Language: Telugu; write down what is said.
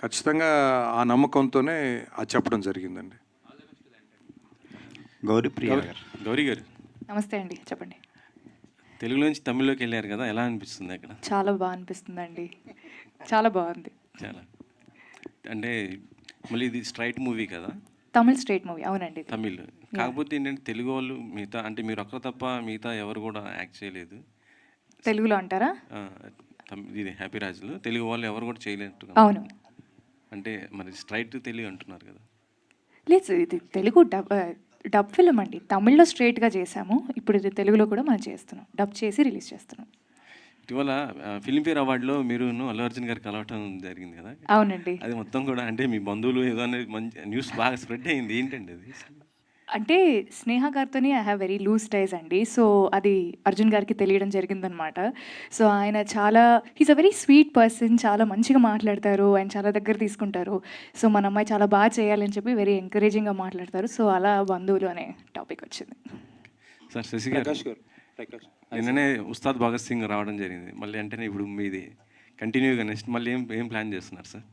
ఖచ్చితంగా ఆ నమ్మకంతోనే అది చెప్పడం జరిగిందండి. గౌరీప్రియ గారు. గౌరీ గారు, నమస్తే అండి, చెప్పండి. తెలుగులో నుంచి తమిళ్లోకి వెళ్ళారు కదా, ఎలా అనిపిస్తుంది అక్కడ? చాలా బాగా అనిపిస్తుందండి, చాలా బాగుంది. చాలా అంటే మళ్ళీ ఇది స్ట్రైట్ మూవీ కదా, తమిళ్ స్ట్రేట్ మూవీ, అవునండి. తమిళ్. కాకపోతే ఏంటంటే తెలుగు వాళ్ళు మిగతా అంటే మీరు ఒక్కరు తప్ప మిగతా ఎవరు కూడా యాక్ట్ చేయలేదు తెలుగులో అంటారా? ఇది హ్యాపీ రాజులు తెలుగు వాళ్ళు ఎవరు కూడా చేయలేనట్టు. అవును. అంటే మరి స్ట్రైట్ తెలుగు అంటున్నారు కదా. లేదు, ఇది తెలుగు డబ్ ఫిల్మ్ అండి. తమిళ్లో స్ట్రేట్గా చేసాము, ఇప్పుడు ఇది తెలుగులో కూడా మనం చేస్తున్నాం, డబ్ చేసి రిలీజ్ చేస్తున్నాం. ఇటీవల ఫిల్మ్ఫేర్ అవార్డులో మీరు అల్లు అర్జున్ గారు కలవటం జరిగింది కదా. అవునండి. అది మొత్తం కూడా అంటే మీ బంధువులు ఏదో అనేది మంచి న్యూస్ బాగా స్ప్రెడ్ అయింది, ఏంటండి అది? అంటే స్నేహ గారితోని I have very loose ties అండి. సో అది అర్జున్ గారికి తెలియడం జరిగిందనమాట. సో ఆయన he's a very sweet person, చాలా మంచిగా మాట్లాడతారు, ఆయన చాలా దగ్గర తీసుకుంటారు. సో మన అమ్మాయి చాలా బాగా చేయాలని చెప్పి వెరీ ఎంకరేజింగ్గా మాట్లాడతారు. సో అలా బంధువులు అనే టాపిక్ వచ్చింది. సార్ శశి గారు, నిన్ననే ఉస్తాద్ భగత్ సింగ్ రావడం జరిగింది మళ్ళీ, అంటే ఇప్పుడు మీది కంటిన్యూగా నెక్స్ట్ మళ్ళీ ఏం ప్లాన్ చేస్తున్నారు సార్?